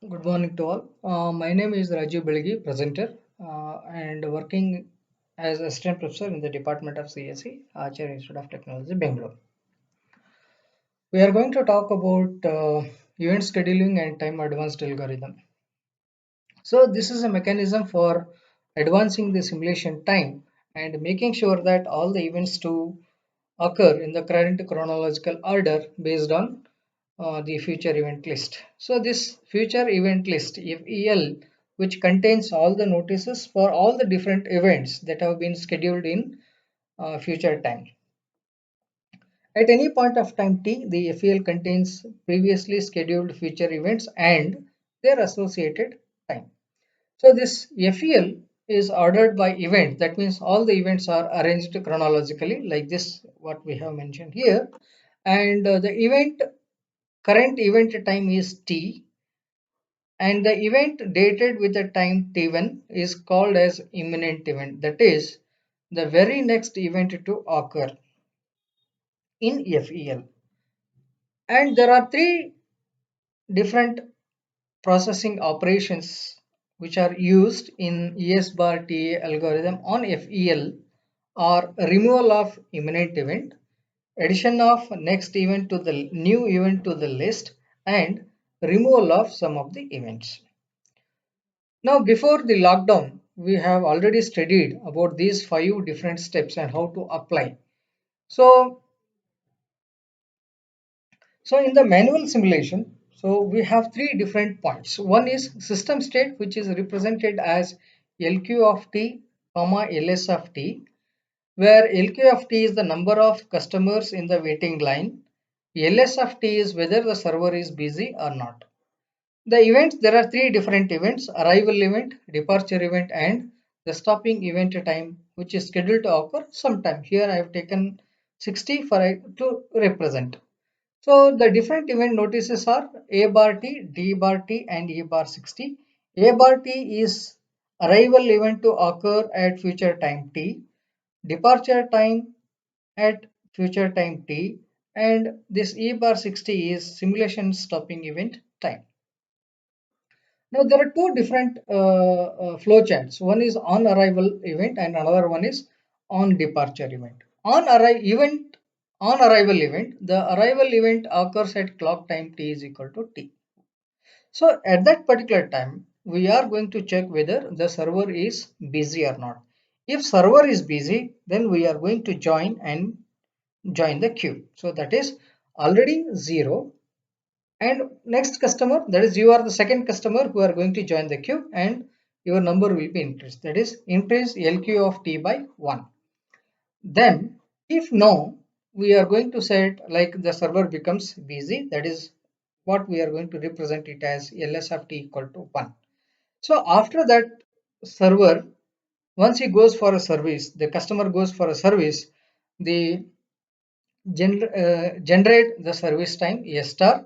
Good morning to all. My name is Rajiv Belgi, presenter, and working as assistant professor in the Department of CSE, Acharya Institute of Technology, Bangalore. We are going to talk about event scheduling and time advanced algorithm. So this is a mechanism for advancing the simulation time and making sure that all the events to occur in the current chronological order based on the future event list. So this future event list FEL, which contains all the notices for all the different events that have been scheduled in future time. At any point of time t, the FEL contains previously scheduled future events and their associated time. So this FEL is ordered by event. That means all the events are arranged chronologically like this, what we have mentioned here. And the current event time is t, and the event dated with the time t1 is called as imminent event. That is the very next event to occur in FEL. And there are three different processing operations which are used in ES bar TA algorithm on FEL are removal of imminent event, addition of next event to the new event to the list, and removal of some of the events. Now, before the lockdown, we have already studied about these 5 different steps and how to apply. So, so in the manual simulation, so we have 3 different points. One is system state, which is represented as LQ of t, comma LS of t, where LQ of t is the number of customers in the waiting line. LS of t is whether the server is busy or not. The events, there are 3 different events: arrival event, departure event, and the stopping event time, which is scheduled to occur sometime. Here I have taken 60 to represent. So the different event notices are A bar T, D bar T, and E bar 60. A bar T is arrival event to occur at future time T, departure time at future time T, and this E bar 60 is simulation stopping event time. Now there are 2 different flow charts. One is on arrival event and another one is on departure event. On arrival event, the arrival event occurs at clock time t is equal to t. So at that particular time, we are going to check whether the server is busy or not. If server is busy, then we are going to join the queue. So that is already 0. And next customer, that is you are the second customer who are going to join the queue, and your number will be increased, that is increase LQ of t by 1. Then if no, we are going to set like the server becomes busy, that is what we are going to represent it as LS of t equal to 1. So after that server, once he goes for a service, the customer goes for a service, the generate the service time S star,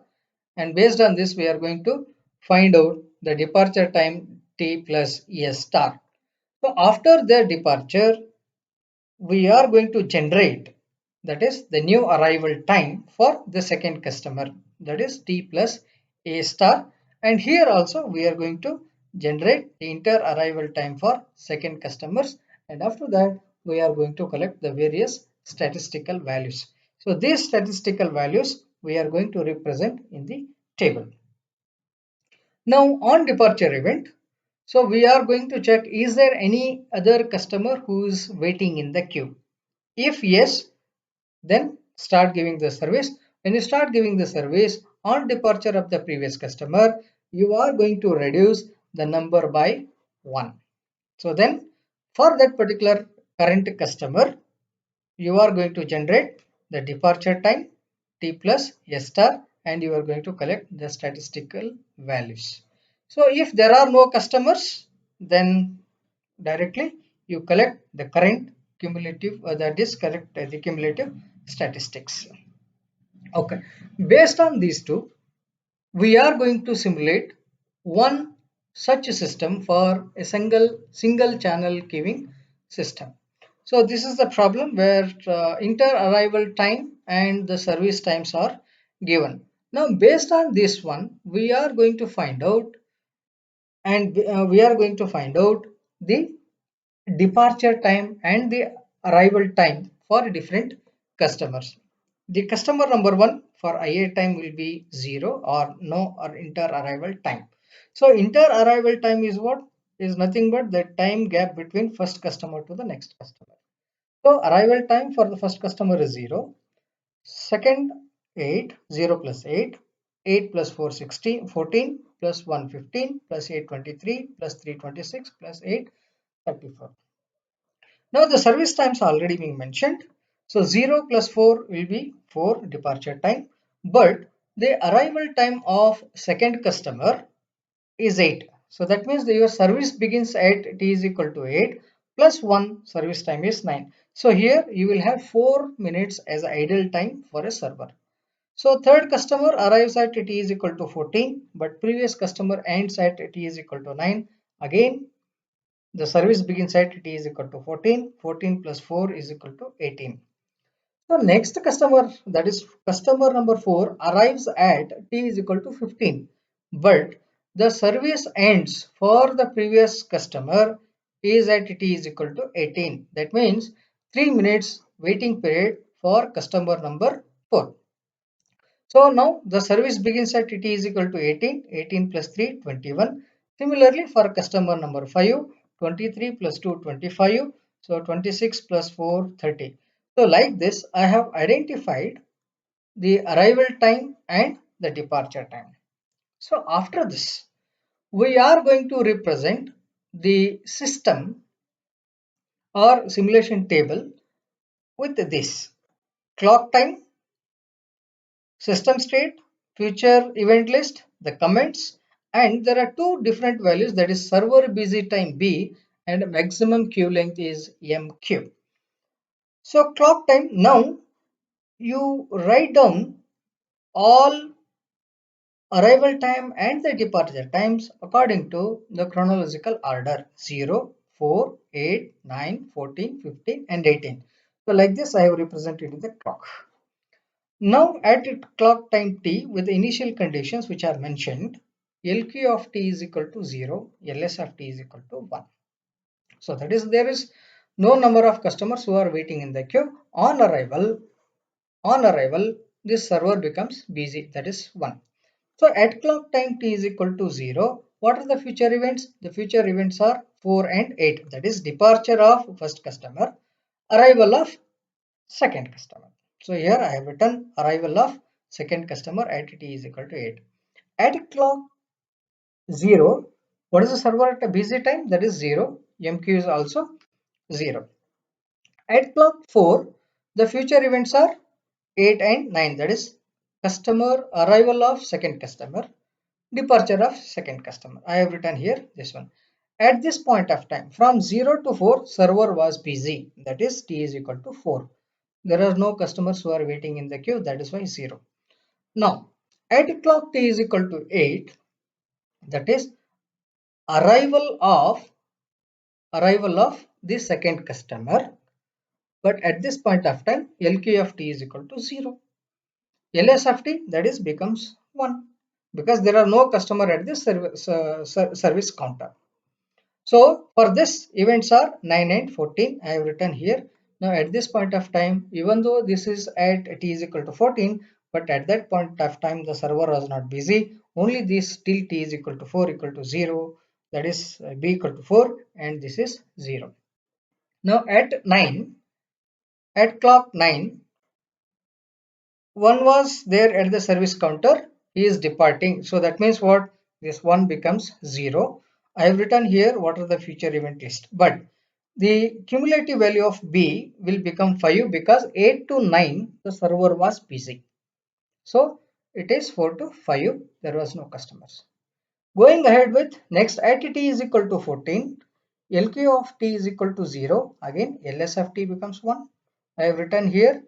and based on this we are going to find out the departure time t plus S star. So after the departure we are going to generate, that is the new arrival time for the second customer, that is t plus A star, and here also we are going to generate the inter arrival time for second customers, and after that we are going to collect the various statistical values. So these statistical values we are going to represent in the table. Now on departure event, so we are going to check, is there any other customer who is waiting in the queue? If yes, then start giving the service. When you start giving the service on departure of the previous customer, you are going to reduce the number by 1. So then for that particular current customer, you are going to generate the departure time t plus S star, and you are going to collect the statistical values. So if there are no customers, then directly you collect the current cumulative, that is correct, the cumulative statistics. Okay, based on these two, we are going to simulate one such a system for a single channel queuing system. So this is the problem where inter arrival time and the service times are given. Now based on this one, we are going to find out and we are going to find out the departure time and the arrival time for different customers. The customer number one for IA time will be 0 or no or inter arrival time. So inter arrival time is what? Is nothing but the time gap between first customer to the next customer. So arrival time for the first customer is 0. Second 8, 0 plus 8, 8 plus 4 16, 14 plus 1 15 plus 8 23 plus 3 26 plus 8 34. Now the service times already being mentioned. So 0 plus 4 will be 4 departure time, but the arrival time of second customer is 8. So that means your service begins at t is equal to 8 plus 1 service time is 9. So here you will have 4 minutes as idle time for a server. So third customer arrives at t is equal to 14, but previous customer ends at t is equal to 9. Again, the service begins at t is equal to 14. 14 plus 4 is equal to 18. So next customer, that is customer number 4, arrives at t is equal to 15. But the service ends for the previous customer is at t is equal to 18. That means 3 minutes waiting period for customer number 4. So now the service begins at t is equal to 18, 18 plus 3, 21. Similarly for customer number 5, 23 plus 2, 25. So 26 plus 4, 30. So like this, I have identified the arrival time and the departure time. So after this, we are going to represent the system or simulation table with this clock time, system state, future event list, the comments, and there are two different values, that is server busy time B and maximum queue length is MQ. So clock time, now you write down all arrival time and the departure times according to the chronological order 0, 4, 8, 9, 14, 15 and 18. So like this I have represented in the clock. Now at clock time t with the initial conditions which are mentioned, LQ of t is equal to 0, LS of t is equal to 1. So that is, there is no number of customers who are waiting in the queue. On arrival, this server becomes busy, that is 1. So at clock time t is equal to 0, what are the future events? The future events are 4 and 8, that is departure of first customer, arrival of second customer. So here I have written arrival of second customer at t is equal to 8. At clock 0, what is the server at a busy time? That is 0. MQ is also 0. At clock 4, the future events are 8 and 9. That is customer arrival of second customer, departure of second customer. I have written here this one. At this point of time, from 0 to 4, server was busy. That is t is equal to 4. There are no customers who are waiting in the queue. That is why 0. Now, at clock t is equal to 8, that is arrival of the second customer. But at this point of time, LQ of t is equal to 0. LS of t, that is becomes 1 because there are no customer at this service counter. So for this events are 9 and 14. I have written here. Now at this point of time, even though this is at t is equal to 14, but at that point of time the server was not busy. Only this till t is equal to 4 equal to 0. That is b equal to 4 and this is 0. Now at clock 9, one was there at the service counter, he is departing. So that means what? This one becomes 0. I have written here what are the future event list. But the cumulative value of B will become 5 because 8 to 9 the server was busy. So it is 4 to 5, there was no customers. Going ahead with next, at t is equal to 14, LQ of t is equal to 0. Again LS of t becomes 1. I have written here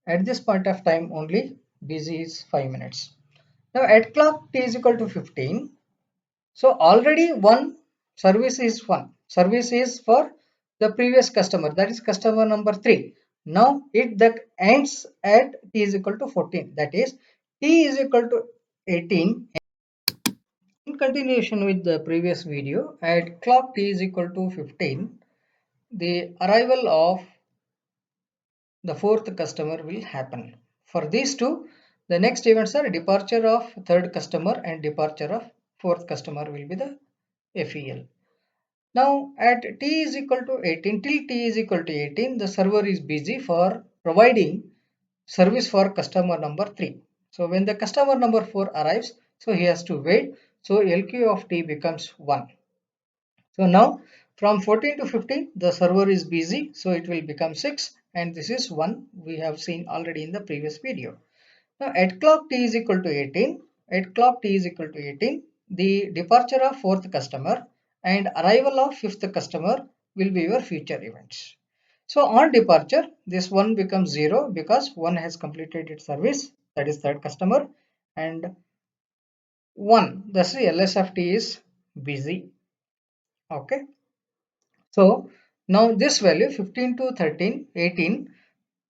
at this point of time only busy is 5 minutes. Now at clock t is equal to 15. So already one service is for the previous customer, that is customer number 3. Now it that ends at t is equal to 14, that is t is equal to 18 continuation with the previous video, at clock t is equal to 15, the arrival of the fourth customer will happen. For these two, the next events are departure of third customer and departure of fourth customer will be the FEL. Now at t is equal to 18, till t is equal to 18, the server is busy for providing service for customer number 3. So when the customer number 4 arrives, so he has to wait. So LQ of t becomes 1. So now from 14 to 15, the server is busy, so it will become 6, and this is 1 we have seen already in the previous video. Now at clock t is equal to 18, the departure of fourth customer and arrival of fifth customer will be your future events. So on departure, this 1 becomes 0 because 1 has completed its service, that is third customer, and 1, thus the LS of t is busy. Okay. So now this value 15 to 13, 18,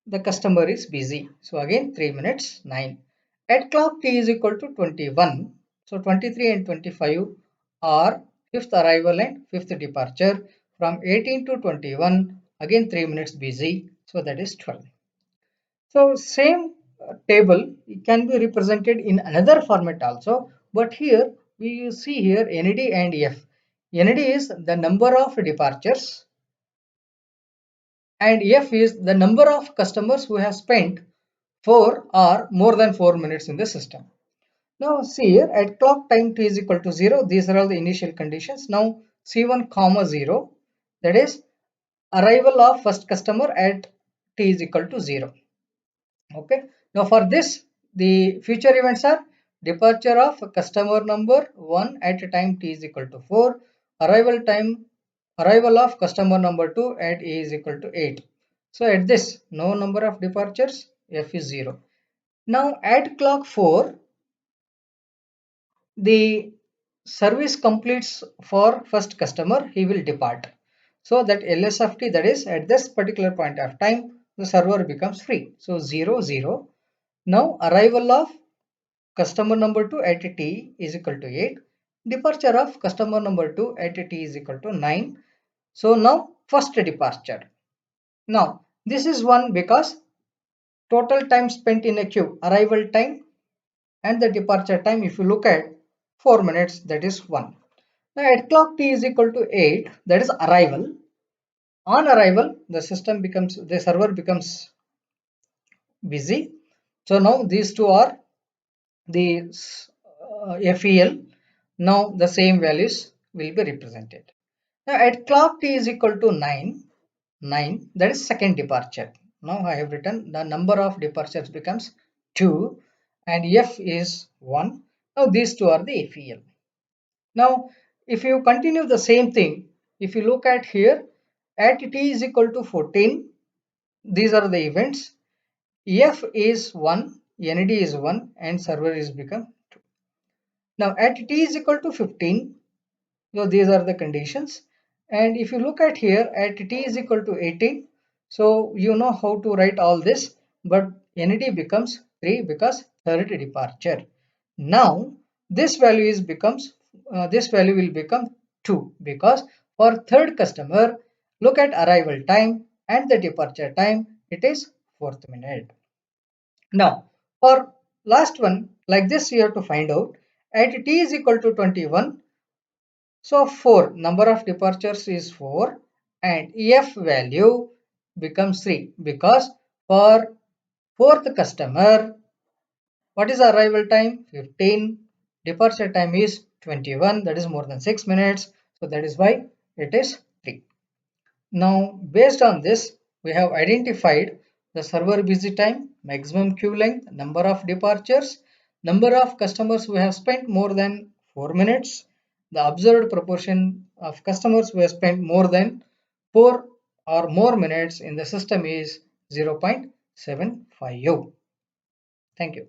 the customer is busy. So again 3 minutes, 9. At clock t is equal to 21. So 23 and 25 are fifth arrival and fifth departure. From 18 to 21, again 3 minutes busy. So that is 12. So same table can be represented in another format also. But here we see here ND and F. ND is the number of departures and F is the number of customers who have spent 4 or more than 4 minutes in the system. Now see here at clock time t is equal to 0, these are all the initial conditions. Now C1 comma 0, that is arrival of first customer at t is equal to 0. Okay. Now for this, the future events are departure of customer number 1 at a time t is equal to 4, arrival of customer number 2 at e is equal to 8. So at this, no number of departures, f is 0. Now at clock 4, the service completes for first customer, he will depart. So that LS of t, that is at this particular point of time, the server becomes free. So 0, 0. Now arrival of customer number 2 at t is equal to 8. Departure of customer number 2 at t is equal to 9. So now first departure. Now this is 1 because total time spent in a queue, arrival time and the departure time, if you look at 4 minutes, that is 1. Now at clock t is equal to 8, that is arrival. On arrival, the server becomes busy. So now these two are the FEL. Now the same values will be represented. Now at clock t is equal to 9, that is second departure. Now I have written the number of departures becomes 2 and F is 1. Now these two are the FEL. Now if you continue the same thing, if you look at here, at t is equal to 14, these are the events. F is 1, ND is 1 and server is become 2. Now at t is equal to 15, so these are the conditions. And if you look at here at t is equal to 18, so you know how to write all this, but ND becomes 3 because third departure. Now this value will become 2 because for third customer, look at arrival time and the departure time, it is 4th minute. Now for last one, like this you have to find out at t is equal to 21. So 4, number of departures is 4 and F value becomes 3 because for fourth customer, what is the arrival time? 15. Departure time is 21, that is more than 6 minutes. So that is why it is 3. Now based on this, we have identified the server busy time, maximum queue length, number of departures, number of customers who have spent more than 4 minutes, the observed proportion of customers who have spent more than 4 or more minutes in the system is 0.75. Thank you.